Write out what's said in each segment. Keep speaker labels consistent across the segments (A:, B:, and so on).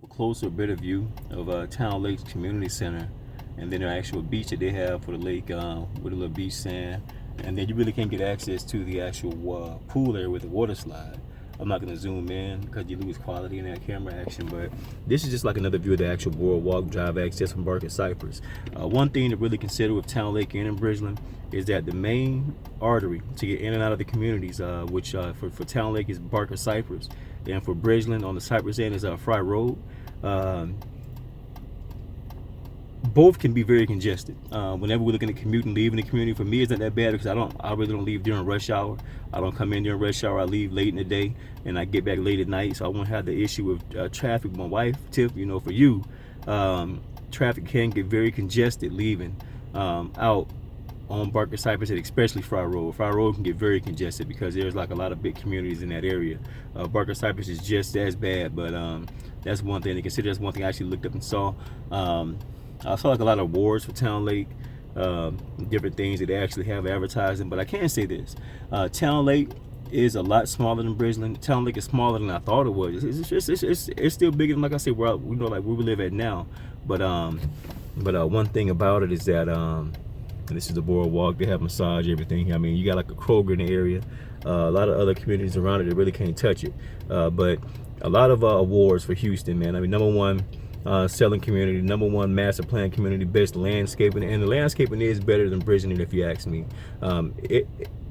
A: a closer, better view of Towne Lake's community center, and then the actual beach that they have for the lake with a little beach sand, and then you really can't get access to the actual pool area with the water slide. I'm not going to zoom in because you lose quality in that camera action, but this is just like another view of the actual boardwalk drive access from Barker Cypress. One thing to really consider with Towne Lake and in Bridgeland is that the main artery to get in and out of the communities, which for Towne Lake is Barker Cypress, and for Bridgeland on the Cypress end is Fry Road. Both can be very congested. Whenever we're looking at commute and leaving the community, for me it's not that bad because I really don't leave during rush hour. I don't come in during rush hour. I leave late in the day and I get back late at night, so I won't have the issue with traffic. My wife, Tiff, for you, traffic can get very congested leaving out on Barker Cypress, and especially Fry Road. Fry Road can get very congested because there's like a lot of big communities in that area. Barker Cypress is just as bad, but that's one thing to consider. That's one thing I actually looked up and saw. I saw like a lot of awards for Towne Lake, different things that they actually have advertising. But I can say this: Towne Lake is a lot smaller than Bridgeland. Towne Lake is smaller than I thought it was. It's still bigger than, like I said, where like where we live at now. But one thing about it is that this is the boardwalk. They have massage, everything. I mean, you got like a Kroger in the area. A lot of other communities around it that really can't touch it. But a lot of awards for Houston, man. I mean, #1 selling community, #1 master plan community, best landscaping, and the landscaping is better than Bridgeland if you ask me.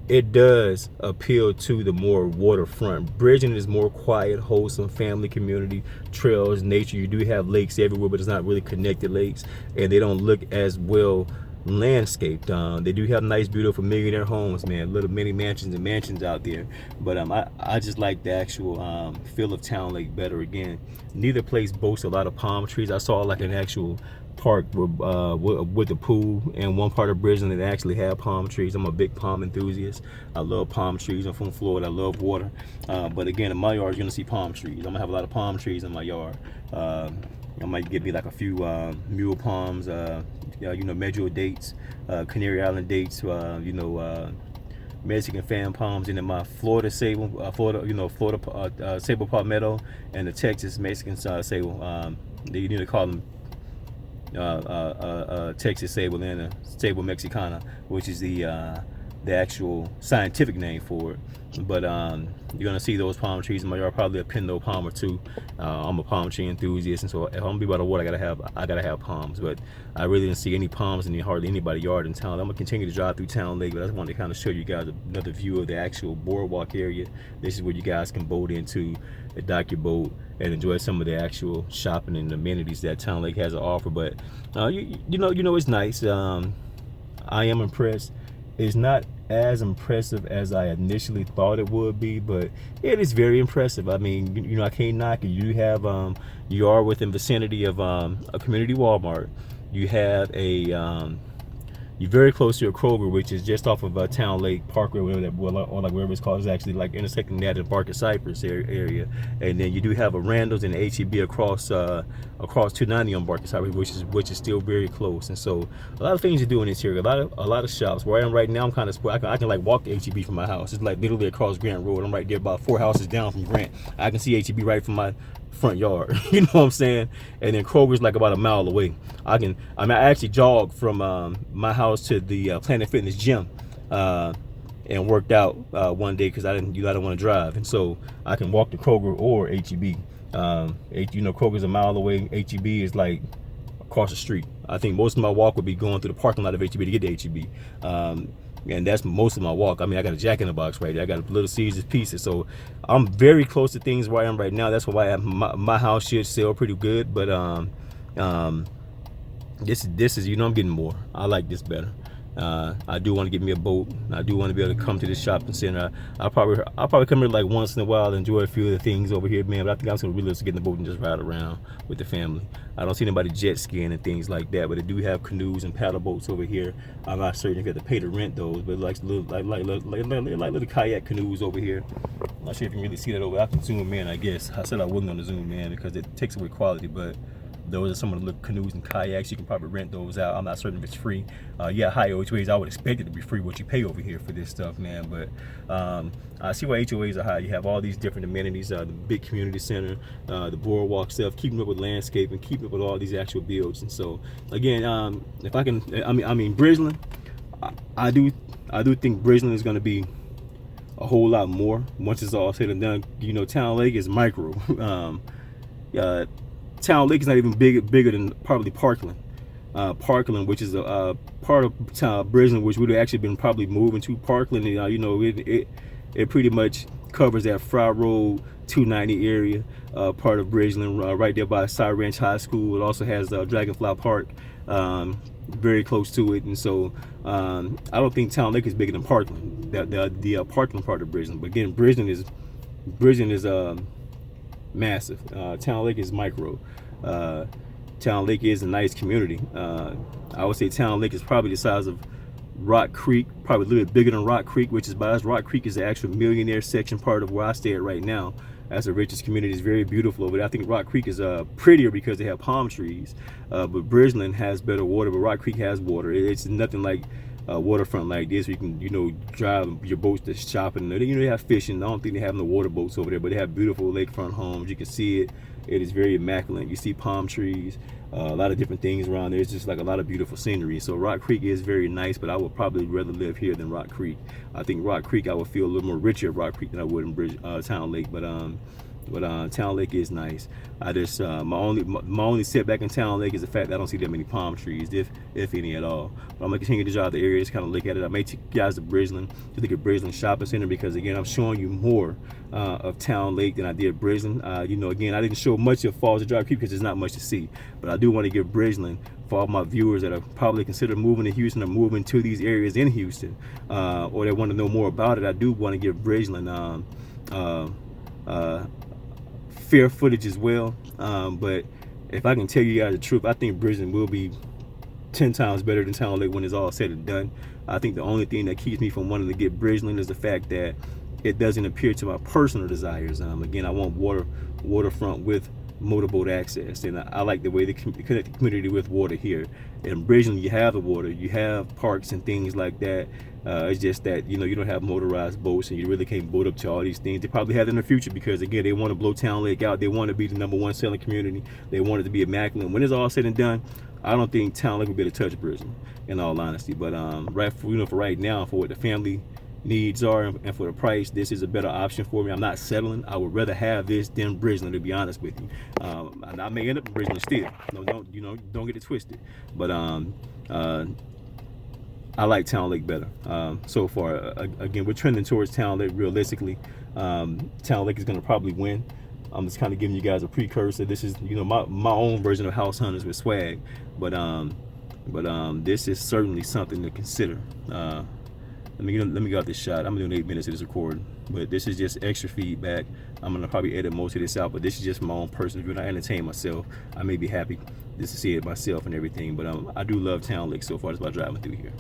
A: It does appeal to the more waterfront. Bridgeland is more quiet, wholesome, family community, trails, nature. You do have lakes everywhere, but it's not really connected lakes, and they don't look as well landscaped. They do have nice, beautiful millionaire homes, man, little mini mansions and mansions out there. But I just like the actual feel of Towne Lake better. Again, neither place boasts a lot of palm trees. I saw like an actual park with the pool and one part of Bridgeland that actually had palm trees. I'm a big palm enthusiast. I love palm trees. I'm from Florida. I love water. But again, in my yard, you're gonna see palm trees. I'm gonna have a lot of palm trees in my yard. I might get me like a few mule palms, medjool dates, Canary Island dates, Mexican fan palms, and then my Florida sable, Florida sable palmetto, and the Texas Mexican sable. You need to call them Texas sable and a sable mexicana, which is the actual scientific name for it. But you're gonna see those palm trees in my yard, probably a pinto palm or two. I'm a palm tree enthusiast, and so if I'm gonna be by the water, I gotta have palms. But I really didn't see any palms in hardly anybody's yard in town. I'm gonna continue to drive through Towne Lake, but I just wanted to kind of show you guys another view of the actual boardwalk area. This is where you guys can boat into, dock your boat, and enjoy some of the actual shopping and amenities that Towne Lake has to offer. But it's nice. I am impressed. It's not as impressive as I initially thought it would be, but it is very impressive. I mean, I can't knock it. You have you are within vicinity of a community Walmart. You have you're very close to a Kroger, which is just off of Towne Lake Parkway, or like wherever it's called. It's actually like intersecting that at Barker Cypress area. And then you do have a Randall's and HEB across 290 on Barker Cypress, which is still very close. And so a lot of things to do in this area. A lot of shops. Where I am right now, I'm kind of spoiled. I can like walk to HEB from my house. It's like literally across Grant Road. I'm right there, about 4 houses down from Grant. I can see HEB right from my front yard. You know what I'm saying? And then Kroger's like about a mile away. I actually jogged from my house to the Planet Fitness gym and worked out one day because I don't want to drive, and so I can walk to Kroger or HEB. Kroger's a mile away. HEB is like across the street. I think most of my walk would be going through the parking lot of HEB to get to HEB. And that's most of my walk. I mean, I got a Jack in the Box right there. I got a Little Caesars pizza. So I'm very close to things where I am right now. That's why my house should sell pretty good. But this is I'm getting more. I like this better. I do want to get me a boat. I do want to be able to come to this shopping center. I'll probably come here like once in a while, enjoy a few of the things over here, man. But I think I'm gonna really just get in the boat and just ride around with the family. I don't see anybody jet skiing and things like that, but they do have canoes and paddle boats over here. I'm not certain if you have to pay to rent those, but like little kayak canoes over here. I'm not sure if you can really see that over. I can zoom in, I guess. I said I wasn't gonna zoom in because it takes away quality, but Those are some of the little canoes and kayaks. You can probably rent those out. I'm not certain if it's free. Yeah, high HOAs. I would expect it to be free what you pay over here for this stuff, man. But I see why HOAs are high. You have all these different amenities, the big community center, the boardwalk stuff, keeping up with landscape and keeping up with all these actual builds. And so again, if I can, I mean Bridgeland, I do think Bridgeland is going to be a whole lot more once it's all said and done. You know, Towne Lake is micro. Towne Lake is not even bigger than probably Parkland. Parkland, which is a part of Bridgeland, which would have actually been probably moving to Parkland. And, you know, it pretty much covers that Fry Road 290 area, part of Bridgeland, right there by Cy Ranch High School. It also has Dragonfly Park, very close to it. And so I don't think Towne Lake is bigger than Parkland, the Parkland part of Bridgeland. But again, Bridgeland is massive. Towne Lake is micro. Towne Lake is a nice community. I would say Towne Lake is probably the size of Rock Creek, probably a little bit bigger than Rock Creek, which is biased. Rock Creek is the actual millionaire section part of where I stay at right now. That's the richest community. It's very beautiful, but I think Rock Creek is prettier because they have palm trees. But Bridgeland has better water, but Rock Creek has water. It's nothing like waterfront like this where you can, you know, drive your boats to shopping. You know, they have fishing. I don't think they have no water boats over there, but they have beautiful lakefront homes. You can see it. It is very immaculate. You see palm trees, a lot of different things around there. It's just like a lot of beautiful scenery. So Rock Creek is very nice, but I would probably rather live here than Rock Creek. I think Rock Creek, I would feel a little more richer at Rock Creek than I would in Towne Lake. But Towne Lake is nice. I just my only setback in Towne Lake is the fact that I don't see that many palm trees, if any at all. But I'm gonna continue to drive the area, just kind of look at it. I may take you guys to Bridgeland to look at Bridgeland Shopping Center because again, I'm showing you more of Towne Lake than I did Bridgeland. You know, again, I didn't show much of Falls of Dry Creek because there's not much to see. But I do want to give Bridgeland for all my viewers that are probably consider moving to Houston or moving to these areas in Houston, or they want to know more about it. I do want to give Bridgeland fair footage as well, but if I can tell you guys the truth, I think Bridgeland will be 10 times better than Towne Lake when it's all said and done. I think the only thing that keeps me from wanting to get Bridgeland is the fact that it doesn't appear to my personal desires. Again, I want waterfront with motorboat access, and I like the way they connect the community with water here. In Bridgeland, you have the water, you have parks and things like that. It's just that, you know, you don't have motorized boats and you really can't boat up to all these things. They probably have it in the future because again, they want to blow Towne Lake out. They want to be the #1 selling community. They want it to be immaculate. When it's all said and done, I don't think Towne Lake will be able to touch Bridgeland, in all honesty. But for right now, for what the family needs are and for the price, this is a better option for me. I'm not settling. I would rather have this than Bridgeland, to be honest with you. And I may end up in Bridgeland still. No, don't get it twisted. But I like Towne Lake better so far. Again, we're trending towards Towne Lake realistically. Towne Lake is going to probably win. I'm just kind of giving you guys a precursor. This is, you know, my own version of House Hunters with swag. But this is certainly something to consider. Let me get out this shot. I'm doing 8 minutes of this recording, but this is just extra feedback. I'm gonna probably edit most of this out, but this is just my own personal view. I entertain myself. I may be happy just to see it myself and everything, but I do love Towne Lake so far just by driving through here.